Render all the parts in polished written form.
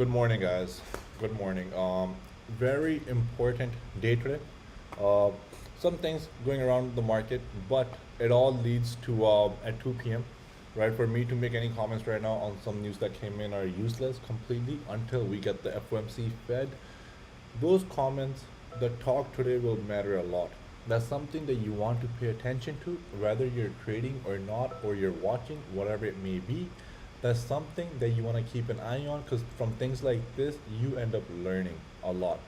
Good morning, guys. Good morning. Very important day today. Uh, some things going around the market, but it all leads to at 2 p.m. Right, for me to make any comments right now on some news that came in are useless completely until we get the FOMC Fed. Those comments, the talk today will matter a lot. That's something that you want to pay attention to, whether you're trading or not, or you're watching, whatever it may be. That's something that you want to keep an eye on because from things like this, you end up learning a lot.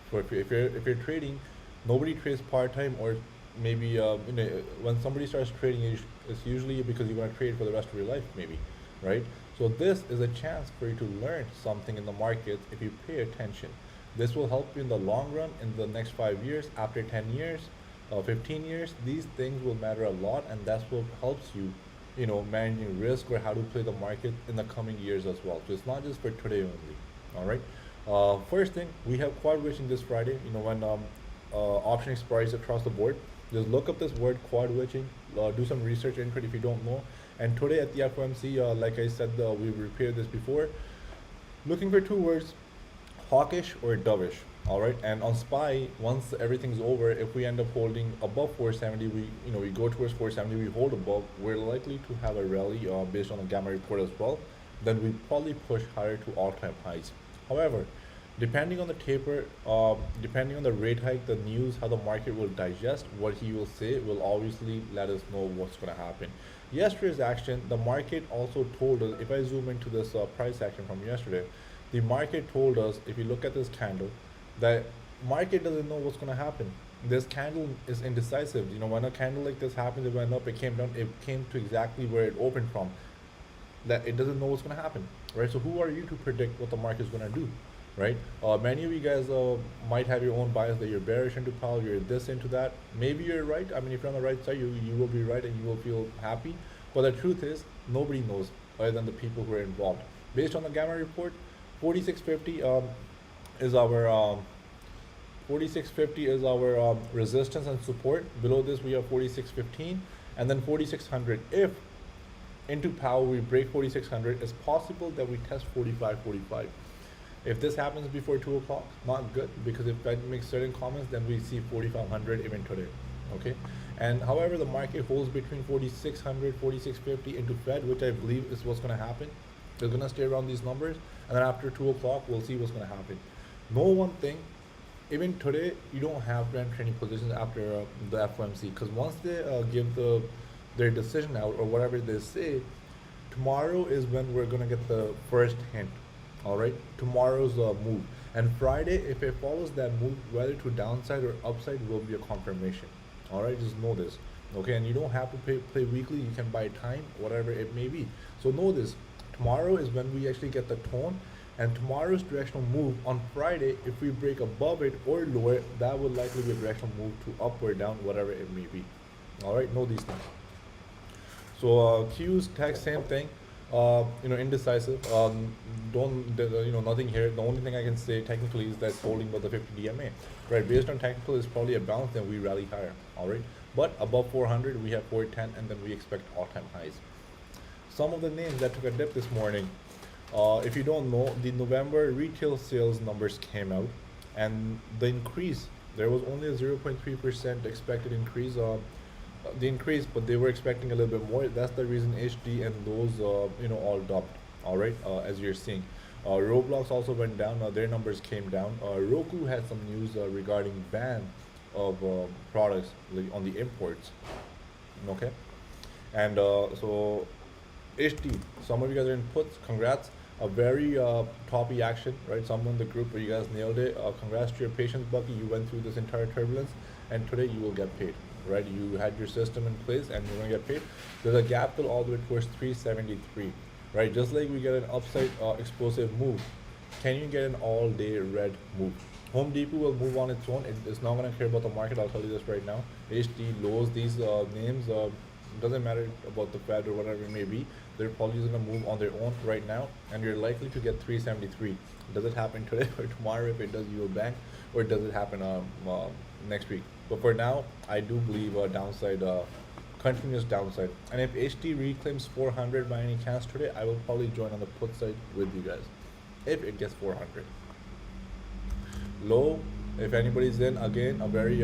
So if you're trading, nobody trades part time or maybe when somebody starts trading, it's usually because you want to trade for the rest of your life, maybe, right? So this is a chance for you to learn something in the markets if you pay attention. This will help you in the long run, in the next 5 years, after 10 years, 15 years. These things will matter a lot, and that's what helps you, managing risk or how to play the market in the coming years as well. So it's not just for today only. All right. First thing, we have quad witching this Friday. When option expires across the board, just look up this word quad witching. Do some research into it if you don't know. And today at the FOMC, like I said, we prepared this before. Looking for two words: hawkish or dovish. All right, and on SPY, once everything's over, if we end up holding above 470, we go towards 470, we hold above, we're likely to have a rally based on the gamma report as well. Then we probably push higher to all-time highs. However, depending on the taper, depending on the rate hike, the news, how the market will digest what he will say, will obviously let us know what's going to happen. Yesterday's action, the market also told us. If I zoom into this price action from yesterday, the market told us, if you look at this candle, that market doesn't know what's going to happen. This candle is indecisive. When a candle like this happens, it went up, it came down, it came to exactly where it opened from. That it doesn't know what's going to happen, right? So who are you to predict what the market is going to do, right? Many of you guys might have your own bias that you're bearish into Powell, you're this into that. Maybe you're right. I mean, if you're on the right side, you will be right and you will feel happy. But the truth is, nobody knows other than the people who are involved. Based on the gamma report, 4650 is our 4650 is our resistance and support. Below this we have 4615 and then 4600. If into Powell we break 4600, it's possible that we test 4545. If this happens before 2 o'clock, not good, because if Fed makes certain comments, then we see 4500 even today. Okay, and however the market holds between 4600 4650 into Fed, which I believe is what's going to happen. They're going to stay around these numbers, and then after 2 o'clock we'll see what's going to happen. Know one thing, even today you don't have to enter any positions after the FOMC, because once they give their decision out or whatever they say, tomorrow is when we're going to get the first hint. All right, tomorrow's move, and Friday, if it follows that move, whether to downside or upside, will be a confirmation. All right, just know this. Okay, and you don't have to play weekly. You can buy time, whatever it may be. So know this. Tomorrow is when we actually get the tone, and tomorrow's directional move on Friday, if we break above it or lower, that will likely be a directional move to up or down, whatever it may be. All right, know these things. So Q's text, same thing. Indecisive. Nothing here. The only thing I can say technically is that holding by the 50 DMA, right? Based on technical, is probably a bounce, then we rally higher. All right, but above 400, we have 410, and then we expect all-time highs. Some of the names that took a dip this morning. If you don't know, the November retail sales numbers came out, and the increase, there was only a 0.3% expected increase. The increase, but they were expecting a little bit more. That's the reason HD and those all dropped. All right, as you're seeing, Roblox also went down. Their numbers came down. Roku had some news regarding ban of products on the imports. Okay, and so HD, some of you guys are in puts. Congrats, a very toppy action, right? Someone in the group where you guys nailed it. Congrats to your patience, Bucky. You went through this entire turbulence, and today you will get paid. Right, you had your system in place and you're gonna get paid. There's a gap fill all the way towards 373. Right, just like we get an upside explosive move, can you get an all-day red move? Home Depot will move on its own. It's not gonna care about the market. I'll tell you this right now. HD, Lowe's, these names, doesn't matter about the Fed or whatever it may be. They're probably just gonna move on their own right now, and you're likely to get 373. Does it happen today or tomorrow? If it does, you will bank, or does it happen next week? But for now, I do believe a downside, continuous downside. And if HT reclaims 400 by any chance today, I will probably join on the put side with you guys. if it gets 400. Low, if anybody's in, again a very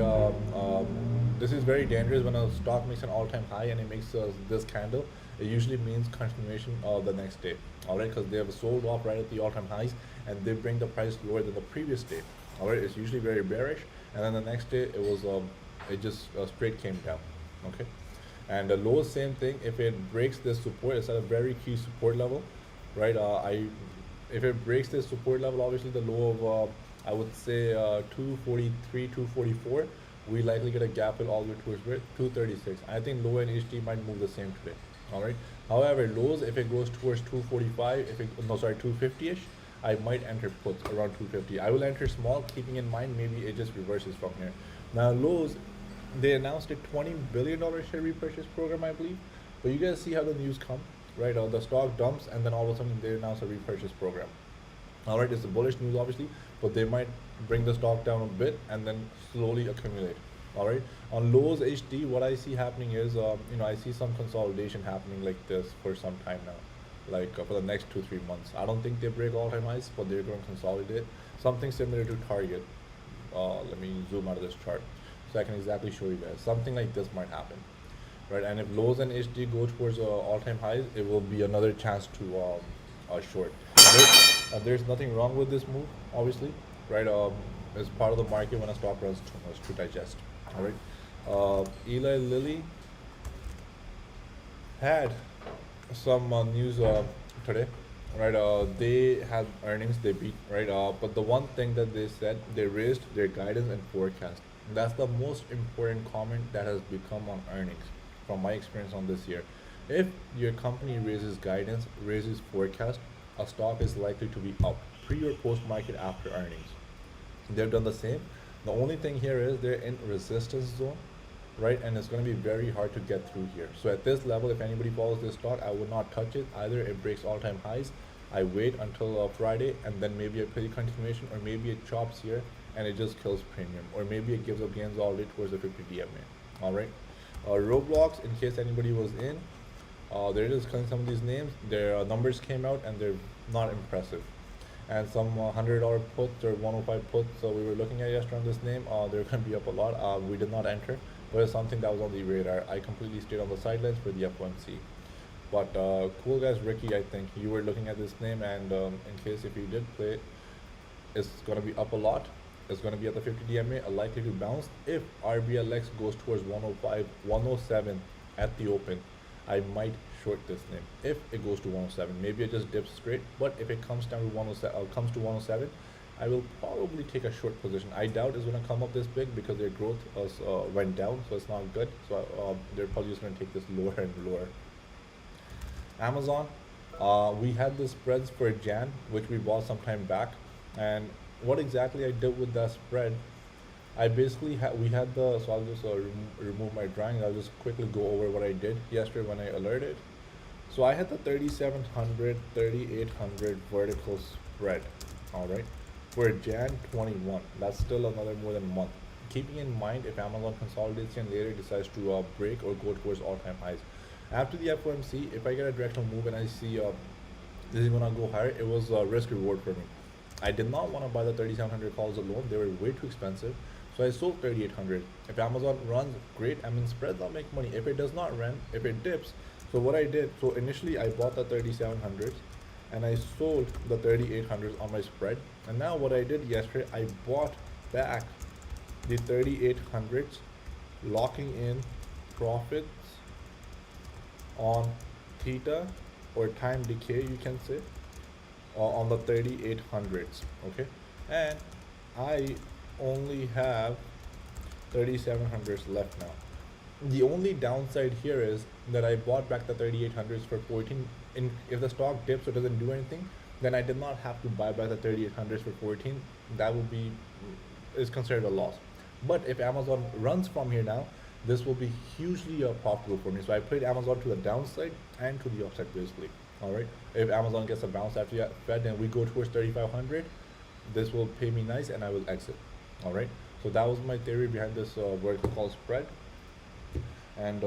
this is very dangerous. When a stock makes an all-time high and it makes this candle, it usually means continuation of the next day. All right, because they have sold off right at the all-time highs and they bring the price lower than the previous day. All right, it's usually very bearish, and then the next day it was it just straight came down. Okay, and the low, same thing. If it breaks this support, it's at a very key support level, right? If it breaks this support level, obviously the low of I would say 243, 244, we likely get a gap fill all the way towards where 236. I think low and HT might move the same today. All right. However, lows, if it goes towards 245, if it no sorry 250ish, I might enter puts around 250. I will enter small, keeping in mind maybe it just reverses from here. Now lows, they announced a $20 billion share repurchase program, I believe. But you guys see how the news come, right? The stock dumps, and then all of a sudden they announce a repurchase program. All right, it's a bullish news, obviously, but they might bring the stock down a bit and then slowly accumulate. All right, on lows HD, what I see happening is, I see some consolidation happening like this for some time now, like for the next 2-3 months. I don't think they break all-time highs, but they're going to consolidate. Something similar to Target. Let me zoom out of this chart so I can exactly show you guys. Something like this might happen, right? And if lows and HD go towards all-time highs, it will be another chance to short. There's nothing wrong with this move, obviously, right? It's part of the market when a stock runs too much to digest. All right. Eli Lilly had some news today, right? They had earnings, they beat, right? But the one thing that they said, they raised their guidance and forecast. That's the most important comment that has become on earnings, from my experience on this year. If your company raises guidance, raises forecast, a stock is likely to be up pre or post market after earnings. They've done the same. The only thing here is they're in resistance zone, right? And it's going to be very hard to get through here. So at this level, if anybody follows this stock, I would not touch it. Either it breaks all-time highs, I wait until Friday, and then maybe a pretty continuation, or maybe it chops here and it just kills premium, or maybe it gives up gains all the way towards the 50 DMA. All right. Roblox, in case anybody was in, they're just killing some of these names. Their numbers came out and they're not impressive. And some $100 puts or 105 puts we were looking at yesterday on this name, they're going to be up a lot. We did not enter, but it's something that was on the radar. I completely stayed on the sidelines for the FOMC. But cool guys, Ricky, I think you were looking at this name, and in case if you did play it, it's going to be up a lot. It's going to be at the 50 DMA, likely to bounce. If RBLX goes towards 105, 107 at the open, I might short this name. If it goes to 107, maybe it just dips straight. But if it comes down to 107, I will probably take a short position. I doubt it's going to come up this big because their growth went down, so it's not good. So they're probably just going to take this lower and lower. Amazon, we had the spreads for Jan, which we bought some time back, and what exactly I did with that spread, I basically we had the, so I'll just remove my drawing. I'll just quickly go over what I did yesterday when I alerted. So I had the 3,700, 3,800 vertical spread, all right, for Jan 21. That's still another more than a month. Keeping in mind if Amazon consolidates and later decides to break or go towards all-time highs. After the FOMC, if I get a directional move and I see this is gonna go higher, it was a risk reward for me. I did not want to buy the 3,700 calls alone. They were way too expensive. So I sold 3,800. If Amazon runs, great. I mean, spreads, I'll make money. If it does not run, if it dips. So what I did, so initially I bought the 3,700s and I sold the 3,800s on my spread. And now what I did yesterday, I bought back the 3,800s, locking in profits on theta or time decay, you can say, on the 3,800s. Okay, and I only have 3,700s left now. The only downside here is that I bought back the 3,800s for 14. If the stock dips or doesn't do anything, then I did not have to buy back the 3,800s for 14. That would be is considered a loss. But if Amazon runs from here now, this will be hugely profitable for me. So I played Amazon to the downside and to the upside basically. All right. If Amazon gets a bounce after that Fed, then we go towards 3,500. This will pay me nice, and I will exit. All right. So that was my theory behind this vertical call spread. And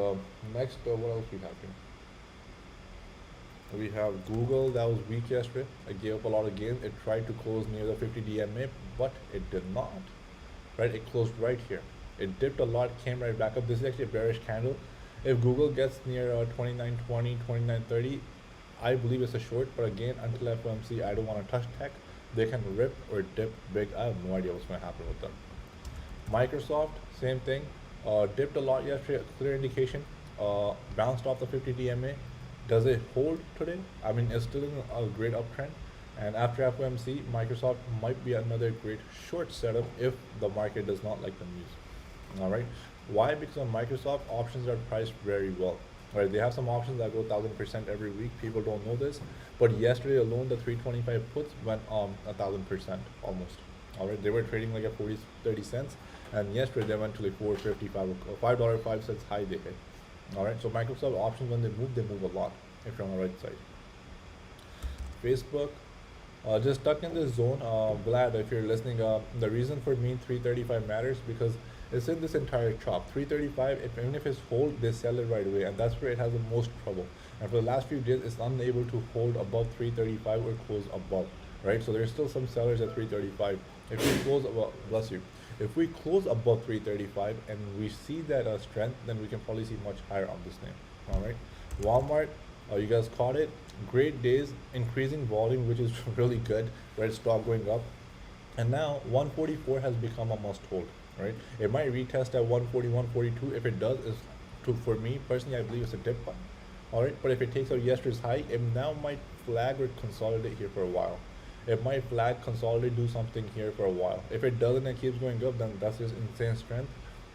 next, what else we have here? We have Google that was weak yesterday. It gave up a lot of gains. It tried to close near the 50 DMA, but it did not. Right? It closed right here. It dipped a lot, came right back up. This is actually a bearish candle. If Google gets near 2920, 2930, I believe it's a short. But again, until FOMC, I don't want to touch tech. They can rip or dip big. I have no idea what's going to happen with them. Microsoft, same thing. Dipped a lot yesterday. Clear indication. Bounced off the 50 DMA. Does it hold today? I mean, it's still in a great uptrend. And after FOMC, Microsoft might be another great short setup if the market does not like the news. All right. Why? Because on Microsoft, options are priced very well. Right. They have some options that go 1000% every week. People don't know this, but yesterday alone, the 325 puts went 1000% almost. All right. They were trading like at 30 cents, and yesterday they went to like 4.55, $5.05 high they hit. All right. So Microsoft options, when they move a lot. If you're on the right side. Facebook, just stuck in this zone. Vlad, if you're listening, the reason for me 335 matters because it's in this entire chop. 335, even if it's hold, they sell it right away, and that's where it has the most trouble. And for the last few days, it's unable to hold above 335 or close above, right? So there's still some sellers at 335. If we close, well, bless you. If we close above 335 and we see that strength, then we can probably see much higher on this name. All right. Walmart, you guys caught it. Great days, increasing volume, which is really good. Right, stock going up, and now 144 has become a must hold. Right, it might retest at 140, 142. If it does, is for me personally, I believe it's a dip buy. All right, but if it takes out yesterday's high, it now might flag or consolidate here for a while. It might flag, consolidate, do something here for a while. If it doesn't and keeps going up, then that's just insane strength.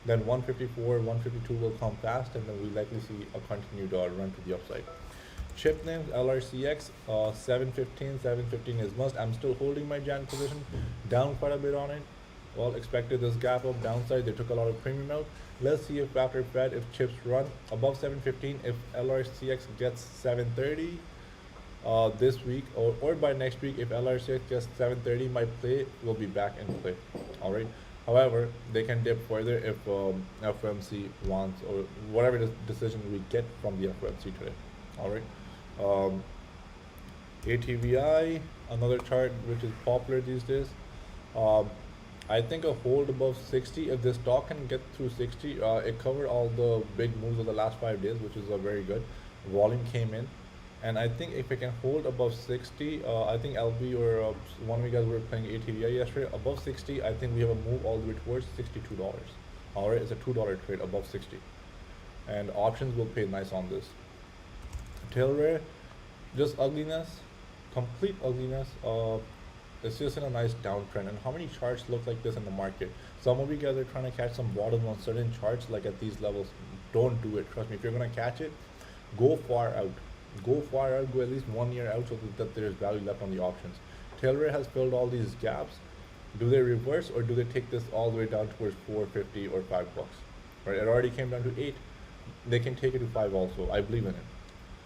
Then 154, 152 will come fast, and then we likely see a continued run to the upside. Chip names, LRCX, 715 is must. I'm still holding my Jan position, down quite a bit on it. Well, expected this gap up downside. They took a lot of premium out. Let's see if after Fed, if chips run above 715, if LRCX gets 730 this week or by next week, if LRCX gets 730, my play will be back in play. All right. However, they can dip further if FOMC wants or whatever decision we get from the FOMC today. All right. ATVI, another chart which is popular these days. I think a hold above 60. If this stock can get through 60, it covered all the big moves of the last 5 days, which is very good. Volume came in, and I think if it can hold above 60, I think LB or one of you guys were playing ATVI yesterday. Above 60, I think we have a move all the way towards $62. All right, it's a $2 trade above 60, and options will pay nice on this. Tilray, just ugliness, complete ugliness. It's just in a nice downtrend. And how many charts look like this in the market? Some of you guys are trying to catch some bottom on certain charts, like at these levels. Don't do it. Trust me. If you're gonna catch it, go far out. Go far out. Go at least 1 year out so that there's value left on the options. Tilray has filled all these gaps. Do they reverse or do they take this all the way down towards 450 or $5? Right. It already came down to 8. They can take it to 5 also. I believe in it.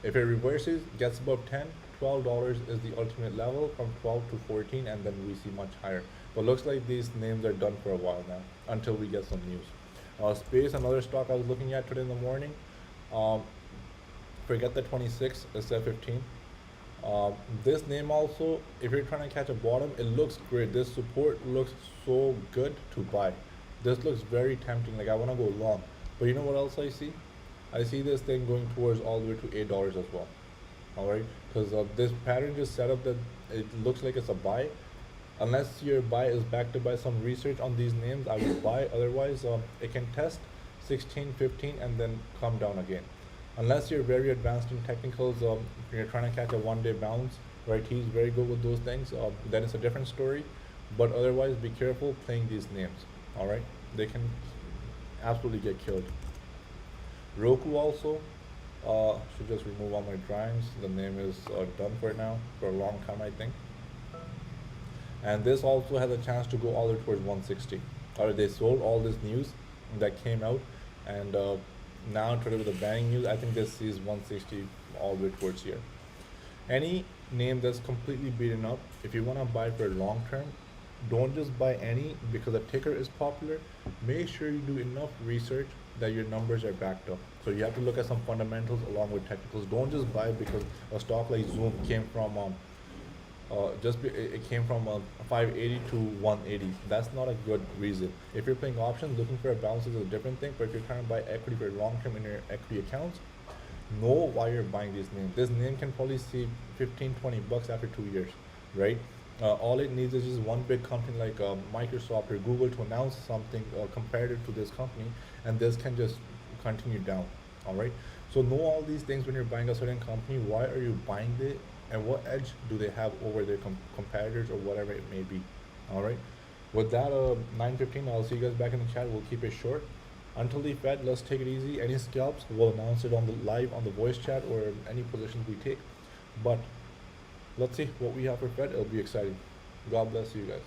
If it reverses, gets above 10, $12 is the ultimate level, from 12 to 14, and then we see much higher. But looks like these names are done for a while now, until we get some news. Space, another stock I was looking at today in the morning. Forget the 26, it's the 15. This name also, if you're trying to catch a bottom, it looks great. This support looks so good to buy. This looks very tempting, like I want to go long. But you know what else I see? I see this thing going towards all the way to $8 as well. All right, because this pattern just set up that it looks like it's a buy. Unless your buy is backed up by some research on these names, I will buy. Otherwise, it can test 16, 15, and then come down again. Unless you're very advanced in technicals, you're trying to catch a 1 day bounce, right? He's very good with those things. Then it's a different story. But otherwise, be careful playing these names. All right, they can absolutely get killed. Roku also, should just remove all my drawings. The name is done for now, for a long time I think. And this also has a chance to go all the way towards 160. Or they sold all this news that came out, and now today with the banning news, I think this sees 160 all the way towards here. Any name that's completely beaten up, if you want to buy for long term, don't just buy any because the ticker is popular. Make sure you do enough research that your numbers are backed up. So you have to look at some fundamentals along with technicals. Don't just buy because a stock like Zoom came from it came from 580 to 180. That's not a good reason. If you're playing options, looking for a balance is a different thing. But if you're trying to buy equity for long term in your equity accounts, know why you're buying these names. This name can probably see 15, 20 bucks after 2 years, right? All it needs is just one big company like Microsoft or Google to announce something comparative to this company, and this can just continue down. All right. So know all these things when you're buying a certain company. Why are you buying it, and what edge do they have over their competitors or whatever it may be. All right. With that, 9:15. I'll see you guys back in the chat. We'll keep it short. Until the Fed, let's take it easy. Any scalps, we'll announce it on the live on the voice chat or any positions we take. But let's see what we have for Fed. It'll be exciting. God bless you guys.